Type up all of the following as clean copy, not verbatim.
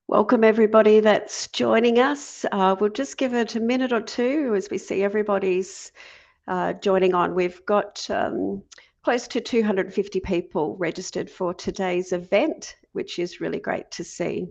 Welcome everybody that's joining us. We'll just give it a minute or two as we see everybody's joining on. We've got close to 250 people registered for today's event, which is really great to see.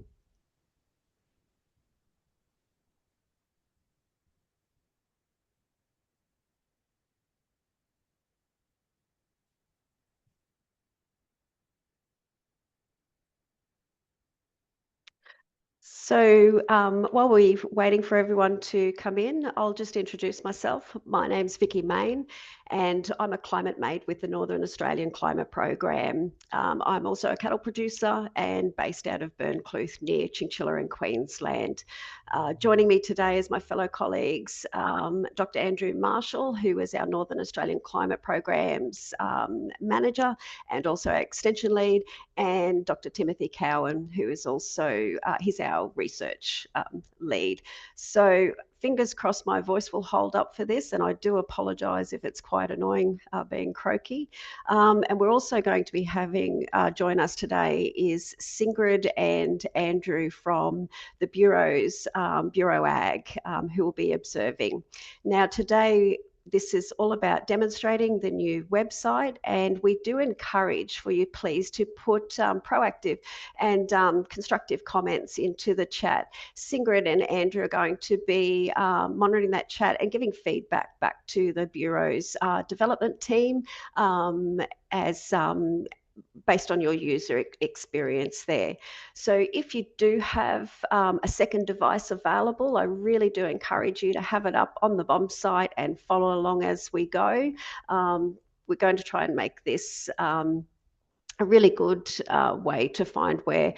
So while we're waiting for everyone to come in, I'll just introduce myself. My name's Vicky Main, and I'm a climate mate with the Northern Australian Climate Program. I'm also a cattle producer and based out of Burncleuth near Chinchilla in Queensland. Joining me today is my fellow colleagues, Dr. Andrew Marshall, who is our Northern Australian Climate Programs manager and also our extension lead, and Dr. Timothy Cowan, who is also, he's our research lead. So fingers crossed my voice will hold up for this, and I do apologise if it's quite annoying being croaky. And we're also going to be having, join us today is Sigrid and Andrew from the Bureau's Bureau Ag, who will be observing. Now today, this is all about demonstrating the new website, and we do encourage for you please to put proactive and constructive comments into the chat. Sigrid and Andrew are going to be monitoring that chat and giving feedback back to the Bureau's development team as based on your user experience there. So if you do have a second device available, I really do encourage you to have it up on the BOM site and follow along as we go. We're going to try and make this a really good way to find where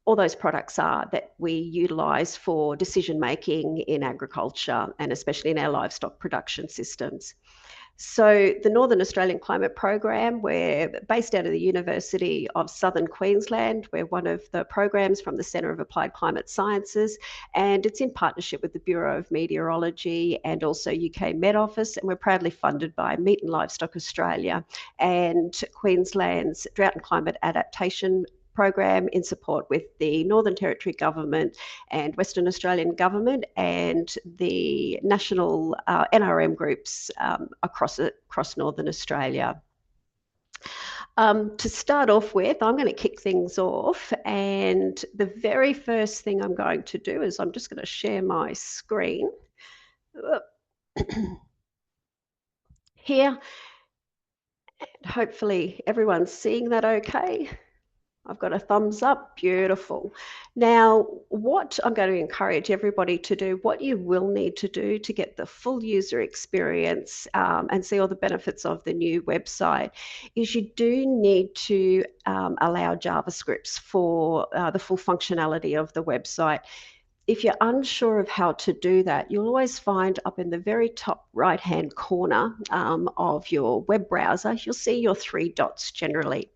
all those products are that we utilise for decision making in agriculture and especially in our livestock production systems. So the Northern Australian Climate Program, we're based out of the University of Southern Queensland. We're one of the programs from the Centre of Applied Climate Sciences, and it's in partnership with the Bureau of Meteorology and also UK Met Office, and we're proudly funded by Meat and Livestock Australia and Queensland's Drought and Climate Adaptation program in support with the Northern Territory Government and Western Australian Government and the national NRM groups across Northern Australia. To start off with, I'm going to kick things off, and the very first thing I'm going to do is I'm just going to share my screen here. And hopefully everyone's seeing that okay. I've got a thumbs up, beautiful. Now, what I'm going to encourage everybody to do, what you will need to do to get the full user experience and see all the benefits of the new website is you do need to allow JavaScripts for the full functionality of the website. If you're unsure of how to do that, you'll always find up in the very top right-hand corner of your web browser, you'll see your three dots generally.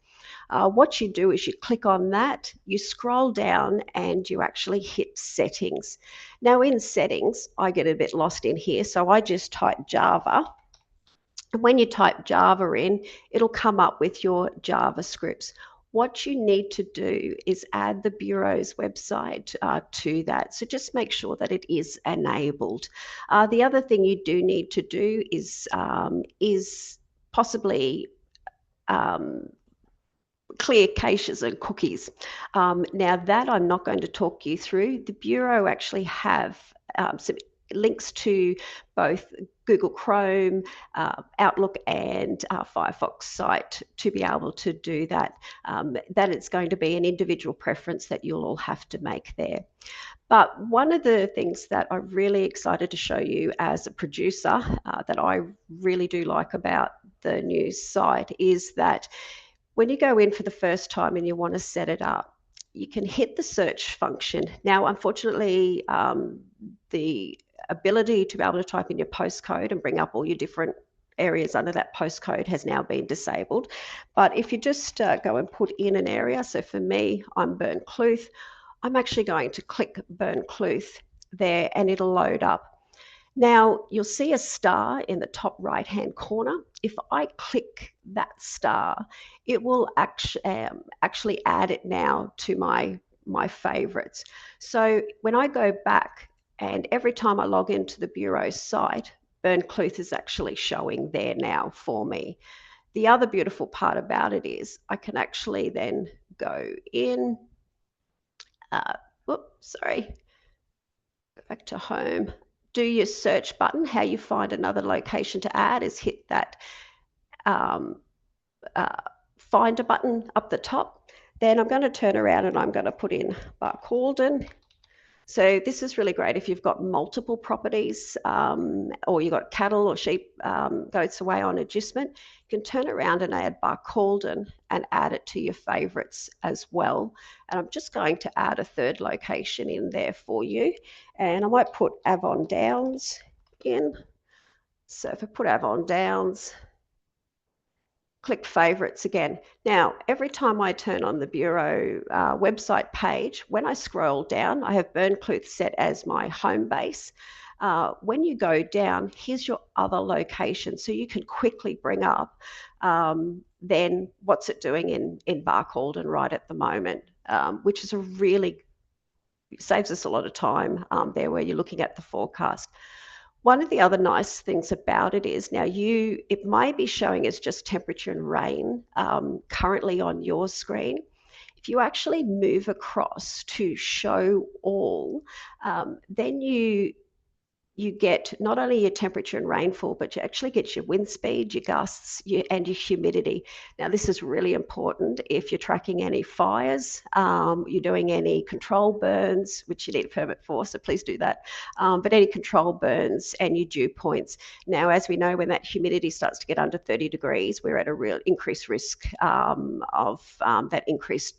What you do is you click on that, you scroll down and you actually hit settings. Now in settings, I get a bit lost in here, so I just type Java. And when you type Java in, it'll come up with your JavaScripts. What you need to do is add the Bureau's website to that. So just make sure that it is enabled. The other thing you do need to do is possibly clear caches and cookies. Now that I'm not going to talk you through, the Bureau actually have some links to both Google Chrome, Outlook and Firefox site to be able to do that. That it's going to be an individual preference that you'll all have to make there. But one of the things that I'm really excited to show you as a producer that I really do like about the new site is that when you go in for the first time and you want to set it up, you can hit the search function. Now, unfortunately, the ability to be able to type in your postcode and bring up all your different areas under that postcode has now been disabled. But if you just go and put in an area, so for me, I'm Burncleuth, I'm actually going to click Burncleuth there and it'll load up. Now, you'll see a star in the top right-hand corner. If I click that star, it will actually add it now to my my favorites. So when I go back, and every time I log into the Bureau site, Burncleuth is actually showing there now for me. The other beautiful part about it is I can actually then go in, sorry, go back to home, do your search button. How you find another location to add is hit that finder button up the top. Then I'm going to turn around and I'm going to put in Barcaldine. So this is really great if you've got multiple properties or you've got cattle or sheep, goats away on agistment. You can turn around and add Barcaldine and add it to your favourites as well. And I'm just going to add a third location in there for you. And I might put Avon Downs in. So if I put Avon Downs, click favourites again. Now, every time I turn on the Bureau website page, when I scroll down, I have Burncleuth set as my home base. When you go down, here's your other location. So you can quickly bring up then what's it doing in Barcaldine right at the moment, which is saves us a lot of time there where you're looking at the forecast. One of the other nice things about it is now it may be showing as just temperature and rain currently on your screen. If you actually move across to show all, then you get not only your temperature and rainfall, but you actually get your wind speed, your gusts, and your humidity. Now, this is really important if you're tracking any fires, you're doing any control burns, which you need a permit for, so please do that. But any control burns and your dew points. Now, as we know, when that humidity starts to get under 30 degrees, we're at a real increased risk of that increased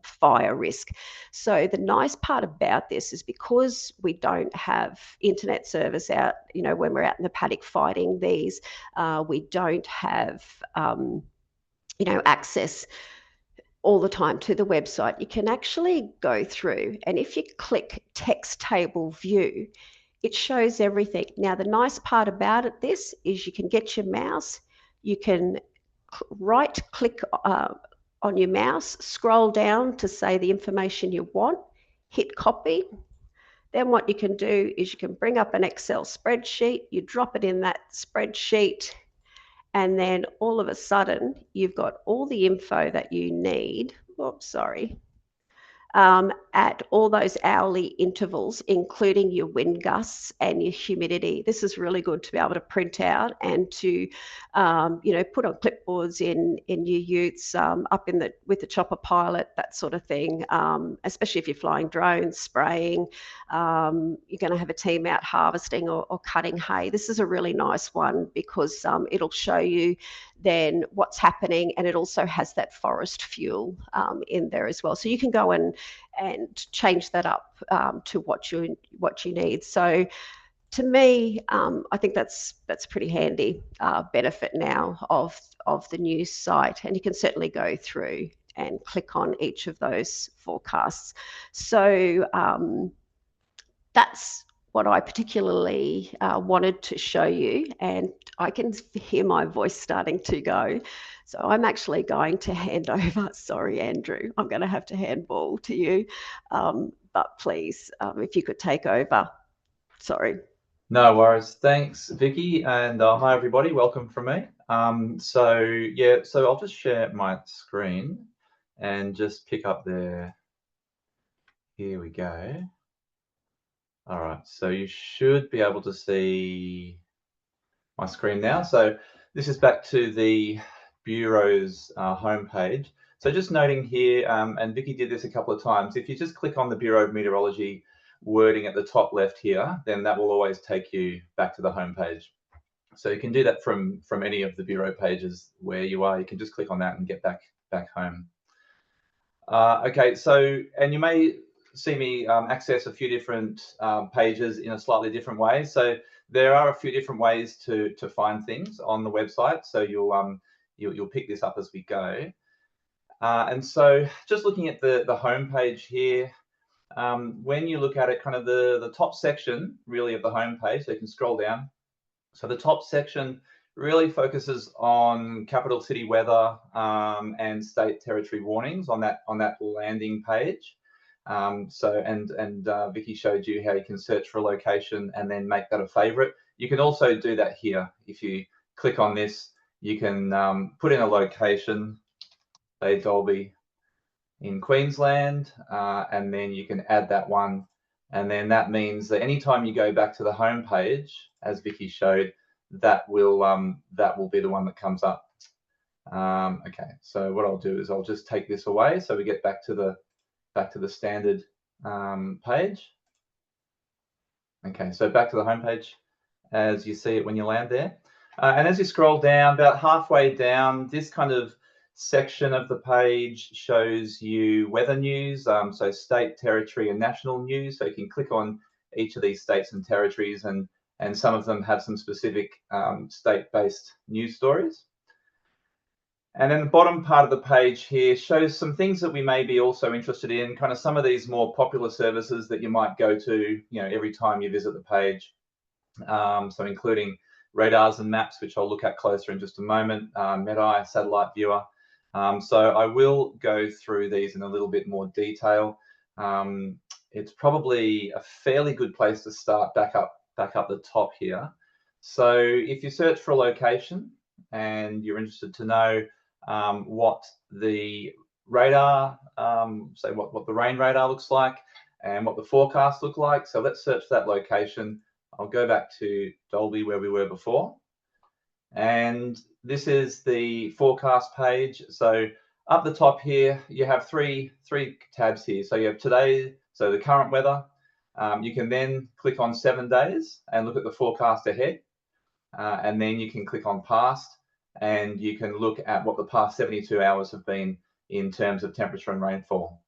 fire risk. So the nice part about this is because we don't have internet service out, when we're out in the paddock fighting these, we don't have, access all the time to the website. You can actually go through, and if you click text table view, it shows everything. Now, the nice part about this is you can get your mouse, you can right click on your mouse, scroll down to say the information you want, hit copy. Then what you can do is you can bring up an Excel spreadsheet, you drop it in that spreadsheet, and then all of a sudden you've got all the info that you need. Oops, sorry. At all those hourly intervals, including your wind gusts and your humidity. This is really good to be able to print out and to, put on clipboards in your utes, up with the chopper pilot, that sort of thing. Especially if you're flying drones, spraying, you're going to have a team out harvesting or cutting hay. This is a really nice one because it'll show you then what's happening, and it also has that forest fuel in there as well. So you can go and change that up to what you need. So to me, I think that's pretty handy benefit now of the news site, and you can certainly go through and click on each of those forecasts. So that's what I particularly wanted to show you, and I can hear my voice starting to go. So I'm actually going to hand over, sorry, Andrew, I'm going to have to handball to you, but please, if you could take over, sorry. No worries. Thanks, Vicky, and hi everybody. Welcome from me. So I'll just share my screen and just pick up there. Here we go. All right, so you should be able to see my screen now. So this is back to the Bureau's homepage. So just noting here, and Vicky did this a couple of times, if you just click on the Bureau of Meteorology wording at the top left here, then that will always take you back to the homepage. So you can do that from any of the Bureau pages where you are. You can just click on that and get back home. Okay, so, and you may see me access a few different pages in a slightly different way. So there are a few different ways to find things on the website. So you'll pick this up as we go. And so just looking at the home page here, when you look at it, kind of the top section really of the home page, so you can scroll down. So the top section really focuses on capital city weather and state territory warnings on that landing page. Vicky showed you how you can search for a location and then make that a favorite. You can also do that here. If you click on this, you can put in a location, say Dalby in Queensland, and then you can add that one. And then that means that anytime you go back to the home page, as Vicky showed, that will be the one that comes up. Okay, so what I'll do is I'll just take this away so we get back to the standard page. Okay, so back to the home page as you see it when you land there. And as you scroll down, about halfway down, this kind of section of the page shows you weather news, so state, territory, and national news. So you can click on each of these states and territories, and some of them have some specific state-based news stories. And then the bottom part of the page here shows some things that we may be also interested in, kind of some of these more popular services that you might go to, every time you visit the page. So including radars and maps, which I'll look at closer in just a moment, Med-Eye, satellite viewer. So I will go through these in a little bit more detail. It's probably a fairly good place to start back up the top here. So if you search for a location and you're interested to know what the radar, say what the rain radar looks like and what the forecast look like. So let's search that location. I'll go back to Dalby where we were before. And this is the forecast page. So up the top here, you have three tabs here. So you have today, so the current weather. You can then click on 7 days and look at the forecast ahead. And then you can click on past, and you can look at what the past 72 hours have been in terms of temperature and rainfall.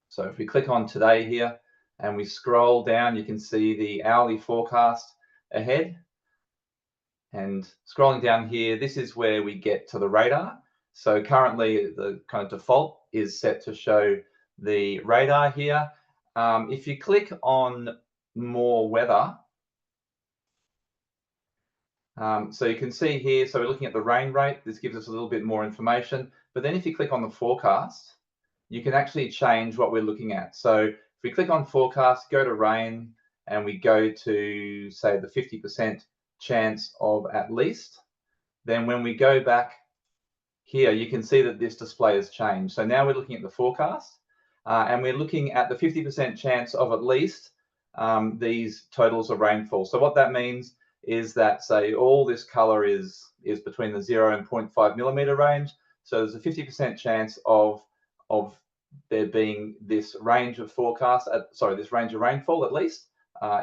So if we click on today here and we scroll down, you can see the hourly forecast ahead. And scrolling down here, this is where we get to the radar. So currently the kind of default is set to show the radar here. If you click on more weather, so you can see here, so we're looking at the rain rate. This gives us a little bit more information. But then if you click on the forecast, you can actually change what we're looking at. So if we click on forecast, go to rain, and we go to, say, the 50% chance of at least, then when we go back here, you can see that this display has changed. So now we're looking at the forecast, and we're looking at the 50% chance of at least these totals of rainfall. So what that means is that, say, all this color is between the 0 and 0.5 millimeter range. So there's a 50% chance of there being this range of forecast, this range of rainfall at least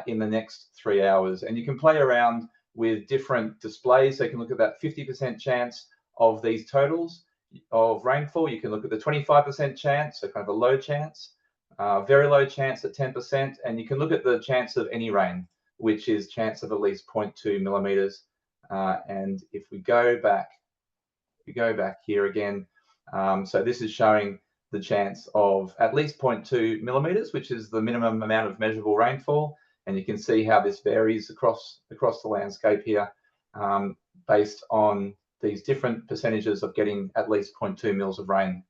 in the next 3 hours. And you can play around with different displays. So you can look at that 50% chance of these totals of rainfall. You can look at the 25% chance, so kind of a low chance, very low chance at 10%, and you can look at the chance of any rain, which is chance of at least 0.2 millimeters. And if we go back here again, so this is showing the chance of at least 0.2 millimeters, which is the minimum amount of measurable rainfall. And you can see how this varies across the landscape here, based on these different percentages of getting at least 0.2 mils of rain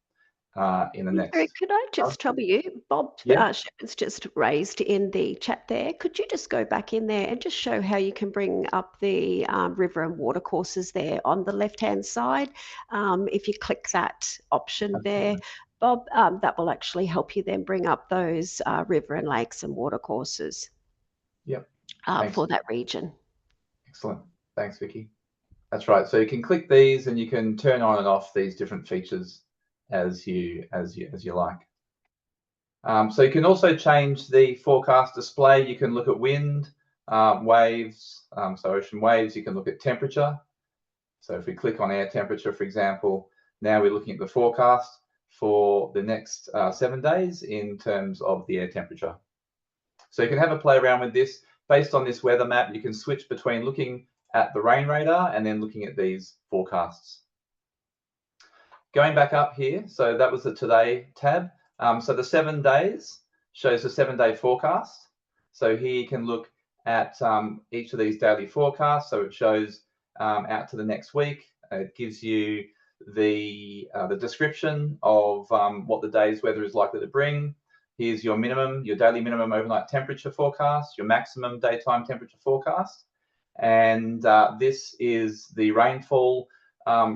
in the next. Could I just trouble you? Bob Shepherd's just raised in the chat there. Could you just go back in there and just show how you can bring up the river and water courses there on the left-hand side? If you click that option there, Bob, that will actually help you then bring up those river and lakes and water courses for that region. Excellent. Thanks, Vicky. That's right. So you can click these and you can turn on and off these different features as you like. So you can also change the forecast display. You can look at wind, waves, so ocean waves. You can look at temperature. So if we click on air temperature, for example, now we're looking at the forecast for the next 7 days in terms of the air temperature. So you can have a play around with this. Based on this weather map, you can switch between looking at the rain radar and then looking at these forecasts. Going back up here, so that was the today tab. So the 7 days shows the 7-day forecast. So here you can look at each of these daily forecasts. So it shows out to the next week. It gives you the description of what the day's weather is likely to bring. Here's your minimum, your daily minimum overnight temperature forecast, your maximum daytime temperature forecast. And this is the rainfall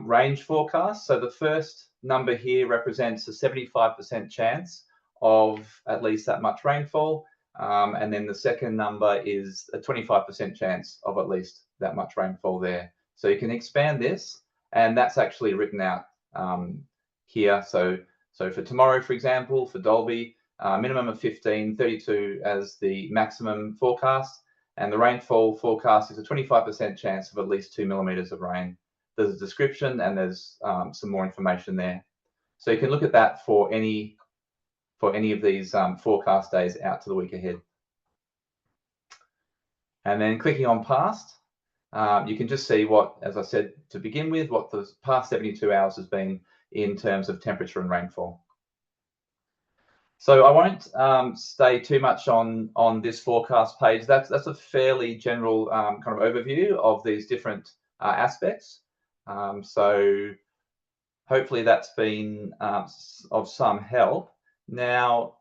range forecast. So the first number here represents a 75% chance of at least that much rainfall. And then the second number is a 25% chance of at least that much rainfall there. So you can expand this, and that's actually written out here. So for tomorrow, for example, for Dalby, minimum of 15, 32 as the maximum forecast, and the rainfall forecast is a 25% chance of at least 2 millimeters of rain. There's a description and there's some more information there. So you can look at that for any of these forecast days out to the week ahead. And then clicking on past, you can just see what, as I said to begin with, what the past 72 hours has been in terms of temperature and rainfall. So I won't stay too much on this forecast page. That's a fairly general kind of overview of these different aspects. So hopefully that's been of some help. Now,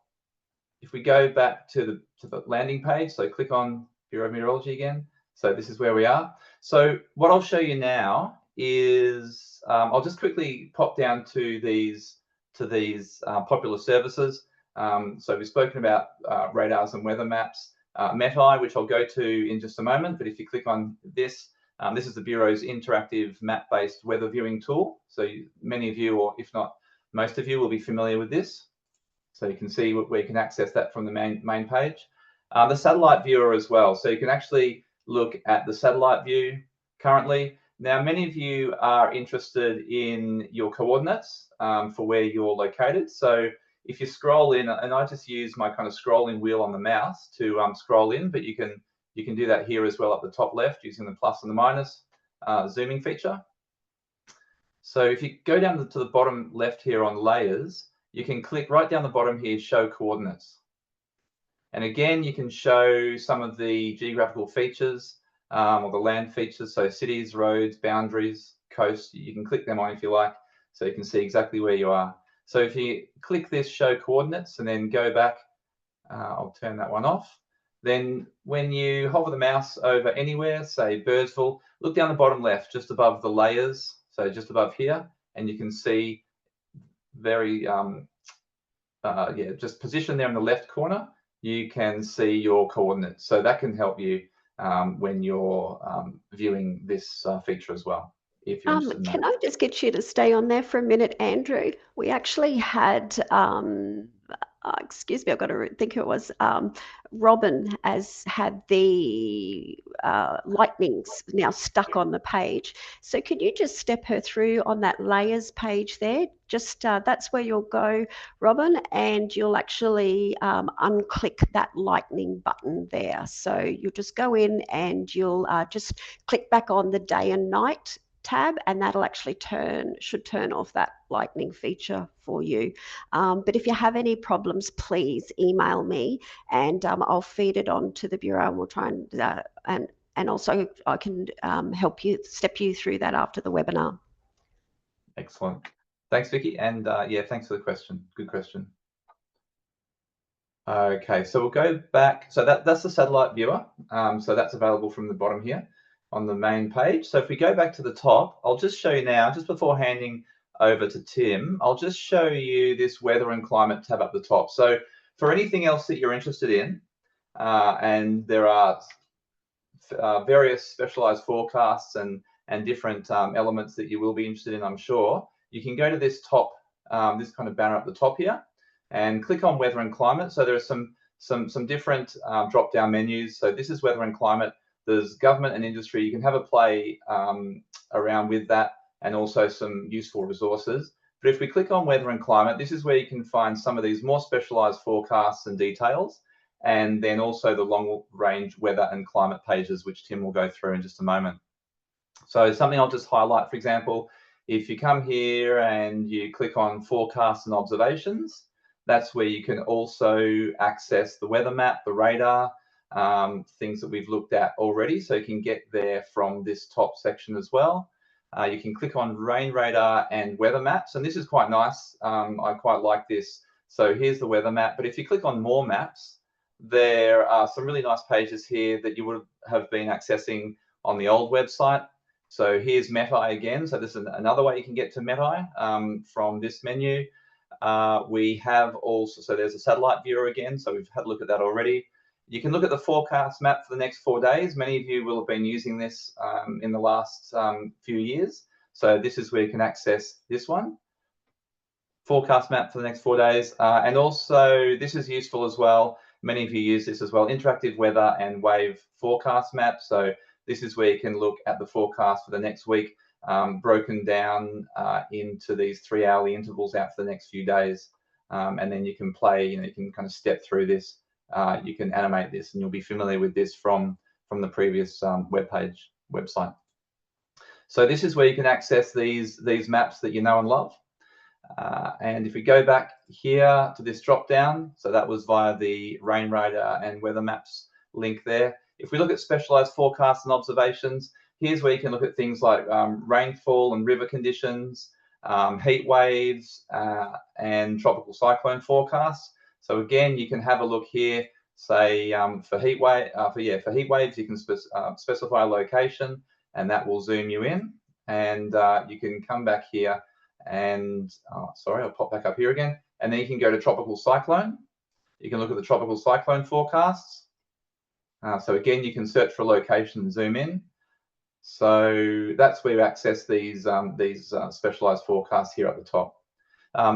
if we go back to the landing page, so click on Bureau of Meteorology again. So this is where we are. So what I'll show you now is I'll just quickly pop down to these popular services. So we've spoken about radars and weather maps, METI, which I'll go to in just a moment. But if you click on this, this is the Bureau's interactive map-based weather viewing tool. So many of you, or if not most of you, will be familiar with this. So you can see where you can access that from the main page. The satellite viewer as well. So you can actually look at the satellite view currently. Now, many of you are interested in your coordinates for where you're located. So if you scroll in, and I just use my kind of scrolling wheel on the mouse to scroll in, but you can do that here as well at the top left using the plus and the minus zooming feature. So if you go down to the bottom left here on layers, you can click right down the bottom here, show coordinates. And again, you can show some of the geographical features or the land features. So cities, roads, boundaries, coast, you can click them on if you like, so you can see exactly where you are. So if you click this show coordinates and then go back, I'll turn that one off. Then when you hover the mouse over anywhere, say Birdsville, look down the bottom left, just above the layers, so just above here, and you can see very, just position there in the left corner, you can see your coordinates. So that can help you when you're viewing this feature as well. If you're interested in that. Can I just get you to stay on there for a minute, Andrew? We actually had, excuse me, I've got to think who it was. Robin has had the lightnings now stuck on the page. So can you just step her through on that layers page there? Just that's where you'll go, Robin, and you'll actually unclick that lightning button there. So you'll just go in and you'll just click back on the day and night tab, and that'll actually should turn off that lightning feature for you. But if you have any problems, please email me, and I'll feed it on to the Bureau, and we'll try and also I can help you, step you through that after the webinar. Excellent. Thanks, Vicky, and yeah, thanks for the question. Good question. Okay, so we'll go back. So that's the satellite viewer. So that's available from the bottom here on the main page. So if we go back to the top, I'll just show you now, just before handing over to Tim, I'll just show you this weather and climate tab up the top. So for anything else that you're interested in, and there are various specialized forecasts and different elements that you will be interested in, I'm sure, you can go to this top, this kind of banner up the top here, and click on weather and climate. So there are some different drop-down menus. So this is weather and climate. There's government and industry. You can have a play around with that, and also some useful resources. But if we click on weather and climate, this is where you can find some of these more specialized forecasts and details, and then also the long range weather and climate pages, which Tim will go through in just a moment. So something I'll just highlight, for example, if you come here and you click on forecasts and observations, that's where you can also access the weather map, the radar, things that we've looked at already, so you can get there from this top section as well. You can click on rain radar and weather maps, and this is quite nice. I quite like this. So here's the weather map, but if you click on more maps, there are some really nice pages here that you would have been accessing on the old website. So here's Metai again. So this is another way you can get to Metai from this menu. We have also, so there's a satellite viewer again. So we've had a look at that already. You can look at the forecast map for the next 4 days. Many of you will have been using this in the last few years. So this is where you can access this one. Forecast map for the next 4 days. And also this is useful as well. Many of you use this as well. Interactive weather and wave forecast map. So this is where you can look at the forecast for the next week, broken down into these 3-hourly intervals out for the next few days. And then you can play, you can kind of step through this. You can animate this, and you'll be familiar with this from the previous website. So this is where you can access these maps that you know and love. And if we go back here to this drop down, so that was via the rain radar and weather maps link there. If we look at specialized forecasts and observations, here's where you can look at things like rainfall and river conditions, heat waves, and tropical cyclone forecasts. So again, you can have a look here, say for heat waves, you can specify a location, and that will zoom you in. And you can come back here and, sorry, I'll pop back up here again. And then you can go to tropical cyclone. You can look at the tropical cyclone forecasts. So again, you can search for a location and zoom in. So that's where you access these specialized forecasts here at the top.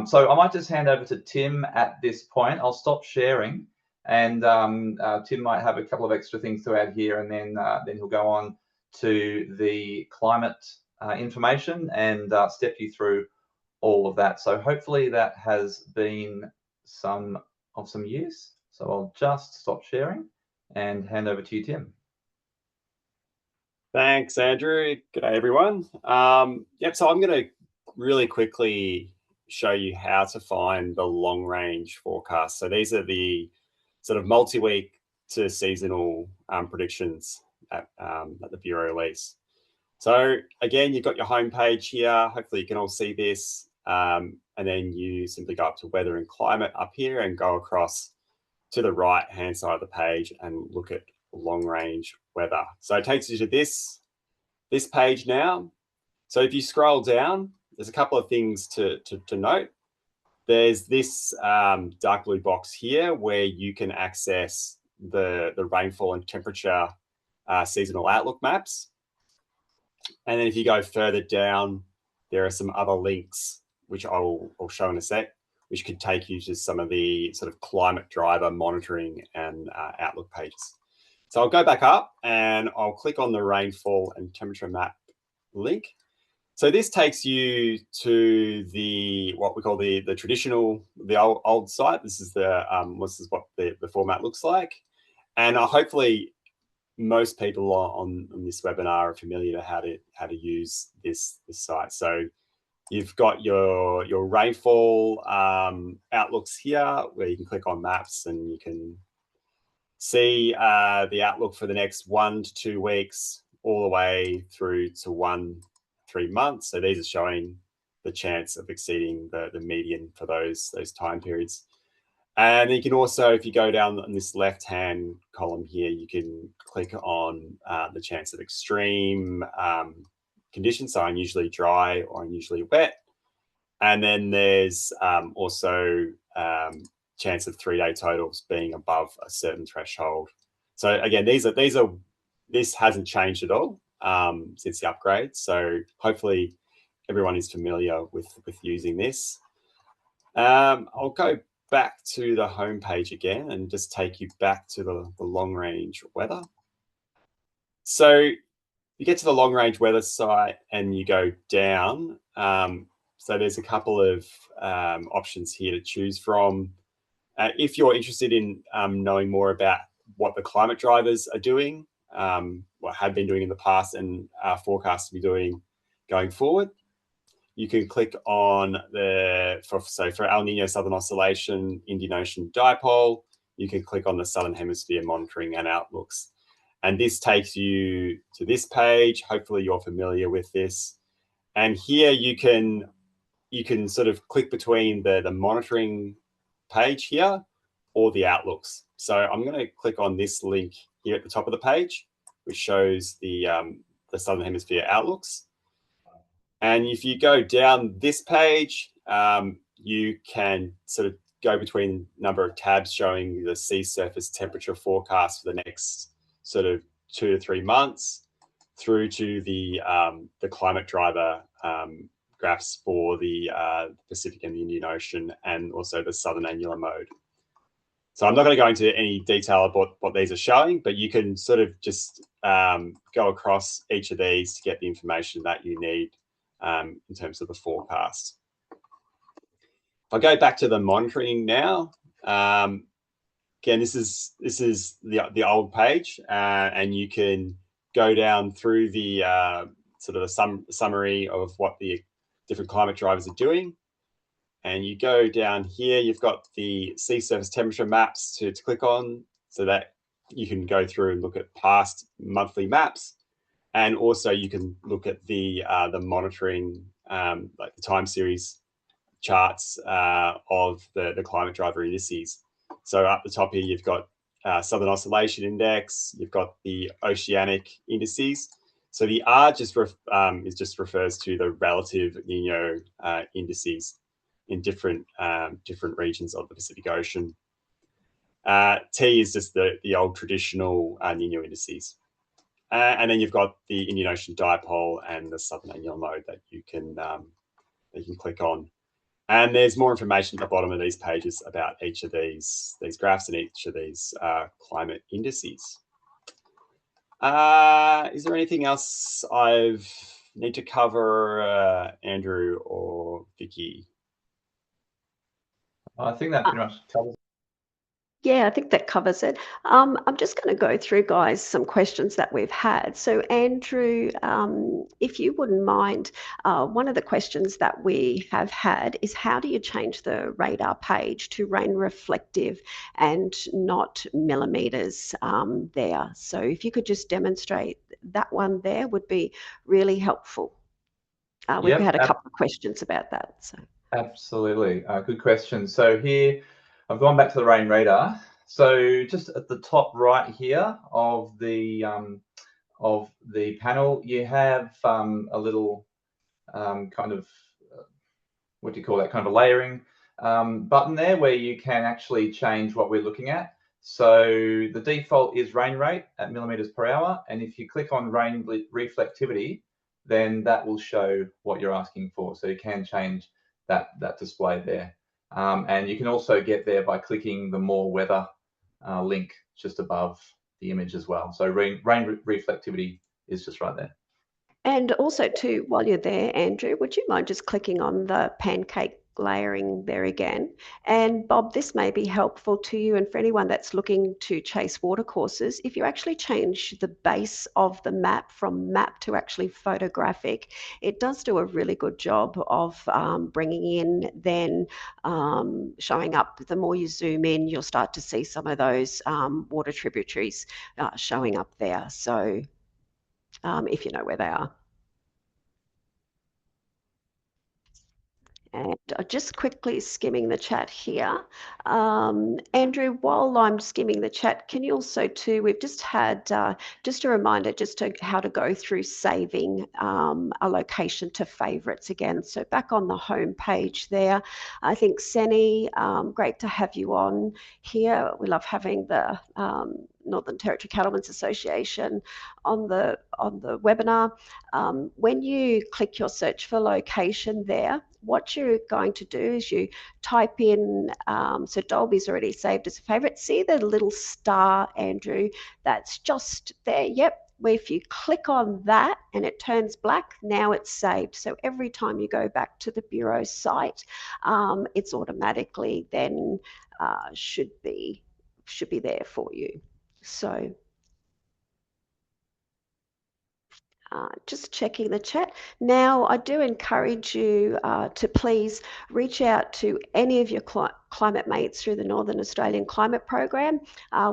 So I might just hand over to Tim at this point. I'll stop sharing, and Tim might have a couple of extra things to add here, and then he'll go on to the climate information and step you through all of that. So hopefully that has been of some use. So I'll just stop sharing and hand over to you, Tim. Thanks, Andrew. Good day, everyone. Yep, so I'm going to really quickly show you how to find the long-range forecast. So these are the sort of multi-week to seasonal predictions at the Bureau release. So again, you've got your homepage here. Hopefully you can all see this. And then you simply go up to weather and climate up here and go across to the right-hand side of the page and look at long-range weather. So it takes you to this page now. So if you scroll down, there's a couple of things to note. There's this dark blue box here where you can access the rainfall and temperature seasonal outlook maps. And then if you go further down, there are some other links, which I'll show in a sec, which could take you to some of the sort of climate driver monitoring and outlook pages. So I'll go back up and I'll click on the rainfall and temperature map link. So this takes you to what we call the traditional, the old site. This is what the format looks like. And hopefully most people on this webinar are familiar to how to use this site. So you've got your rainfall outlooks here, where you can click on maps and you can see the outlook for the next 1 to 2 weeks, all the way through to 3 months. So these are showing the chance of exceeding the median for those time periods. And you can also, if you go down on this left-hand column here, you can click on the chance of extreme conditions, so unusually dry or unusually wet. And then there's also chance of 3-day totals being above a certain threshold. So again, this hasn't changed at all since the upgrade. So hopefully everyone is familiar with using this. I'll go back to the home page again and just take you back to the long range weather. So you get to the long range weather site and you go down. So there's a couple of options here to choose from. If you're interested in knowing more about what the climate drivers are doing, what have been doing in the past and are forecast to be doing going forward, you can click on for El Nino Southern Oscillation, Indian Ocean Dipole. you can click on the Southern Hemisphere monitoring and outlooks. And this takes you to this page. Hopefully you're familiar with this. And here you can sort of click between the monitoring page here or the outlooks. So I'm going to click on this link here at the top of the page, which shows the Southern Hemisphere outlooks. And if you go down this page, you can sort of go between a number of tabs showing the sea surface temperature forecast for the next sort of 2 to 3 months, through to the climate driver graphs for the Pacific and the Indian Ocean, and also the southern annular mode. So I'm not going to go into any detail about what these are showing, but you can sort of just go across each of these to get the information that you need in terms of the forecast. I'll go back to the monitoring now. Again, this is the old page, and you can go down through the sort of the summary of what the different climate drivers are doing. And you go down here, you've got the sea surface temperature maps to click on, so that you can go through and look at past monthly maps. And also you can look at the monitoring, like the time series charts of the climate driver indices. So up the top here, you've got Southern Oscillation Index, you've got the oceanic indices. So the R just refers to the relative Nino indices in different regions of the Pacific Ocean. T is just the old traditional Nino indices. And then you've got the Indian Ocean dipole and the southern annular mode that you can click on. And there's more information at the bottom of these pages about each of these graphs and each of these climate indices. Is there anything else I need to cover, Andrew or Vicky? I think that pretty much covers. Yeah, I think that covers it. I'm just going to go through, guys, some questions that we've had. So, Andrew, if you wouldn't mind, one of the questions that we have had is, how do you change the radar page to rain reflective and not millimeters there? So if you could just demonstrate that one there, would be really helpful. We've had a couple of questions about that. So. Absolutely, good question. So here, I've gone back to the rain radar. So just at the top right here of the panel, you have a little kind of what do you call that, kind of a layering button there, where you can actually change what we're looking at. So the default is rain rate at millimeters per hour, and if you click on rain reflectivity, then that will show what you're asking for. So you can change that display there. And you can also get there by clicking the more weather link just above the image as well. So rain reflectivity is just right there. And also too, while you're there, Andrew, would you mind just clicking on the pancake layering there again? And Bob, this may be helpful to you and for anyone that's looking to chase watercourses. If you actually change the base of the map from map to actually photographic, it does do a really good job of bringing in then showing up. The more you zoom in, you'll start to see some of those water tributaries showing up there. So if you know where they are. And just quickly skimming the chat here. Andrew, while I'm skimming the chat, can you also too, we've just had just a reminder just to how to go through saving a location to favorites again. So back on the home page there, I think Seni, great to have you on here. We love having the Northern Territory Cattlemen's Association on the webinar. When you click your search for location there, what you're going to do is you type in, so Dolby's already saved as a favorite. See the little star, Andrew, that's just there? Yep. Where if you click on that and it turns black, now it's saved. So every time you go back to the Bureau site, it's automatically then should be there for you. So just checking the chat. Now, I do encourage you to please reach out to any of your climate mates through the Northern Australian Climate Program.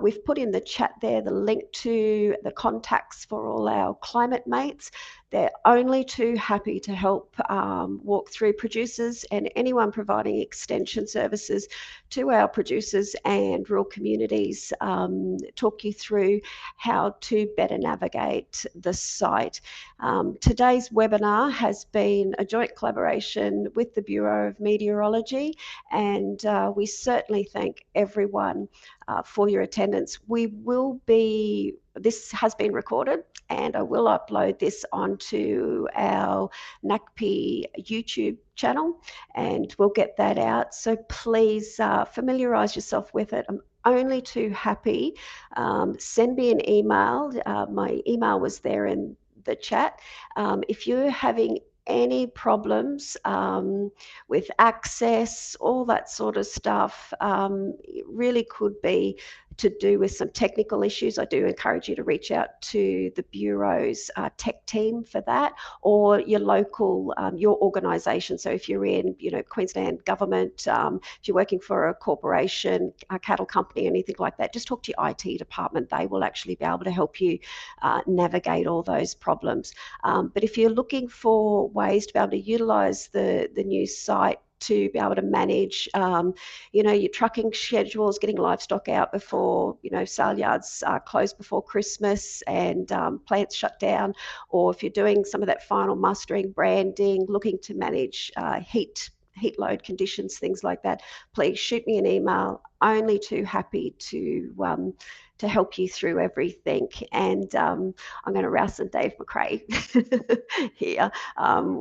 We've put in the chat there the link to the contacts for all our climate mates. They're only too happy to help walk through producers and anyone providing extension services to our producers and rural communities, talk you through how to better navigate the site. Today's webinar has been a joint collaboration with the Bureau of Meteorology, and we certainly thank everyone for your attendance. This has been recorded, and I will upload this onto our NACP YouTube channel, and we'll get that out. So please familiarise yourself with it. I'm only too happy. Send me an email. My email was there in the chat. If you're having any problems with access, all that sort of stuff, it really could be to do with some technical issues. I do encourage you to reach out to the Bureau's tech team for that, or your local, your organisation. So if you're in, Queensland government, if you're working for a corporation, a cattle company, anything like that, just talk to your IT department. They will actually be able to help you navigate all those problems. But if you're looking for ways to be able to utilise the new site to be able to manage, your trucking schedules, getting livestock out before, sale yards close before Christmas and plants shut down, or if you're doing some of that final mustering, branding, looking to manage heat load conditions, things like that, please shoot me an email. Only too happy to help you through everything. And I'm going to rouse and Dave McRae here.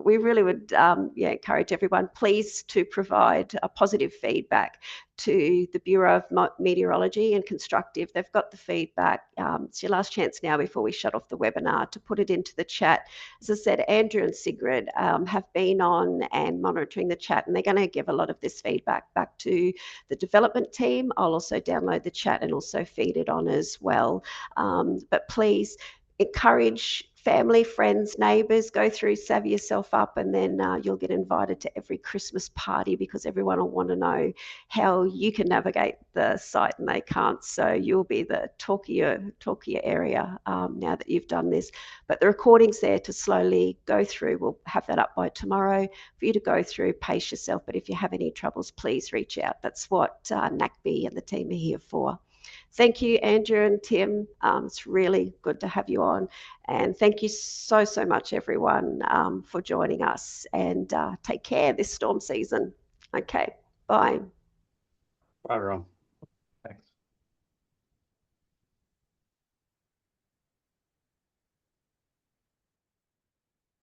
We really would encourage everyone, please, to provide a positive feedback to the Bureau of Meteorology and constructive. They've got the feedback. It's your last chance now before we shut off the webinar to put it into the chat. As I said, Andrew and Sigrid have been on and monitoring the chat, and they're going to give a lot of this feedback back to the development team. I'll also download the chat and also feed it on as well. But please encourage family, friends, neighbours, go through, savvy yourself up, and then you'll get invited to every Christmas party, because everyone will want to know how you can navigate the site and they can't. So you'll be the talk of your area now that you've done this. But the recording's there to slowly go through. We'll have that up by tomorrow for you to go through, pace yourself. But if you have any troubles, please reach out. That's what NACP and the team are here for. Thank you, Andrew and Tim. It's really good to have you on. And thank you so much, everyone, for joining us. And take care this storm season. Okay, bye. Bye, everyone.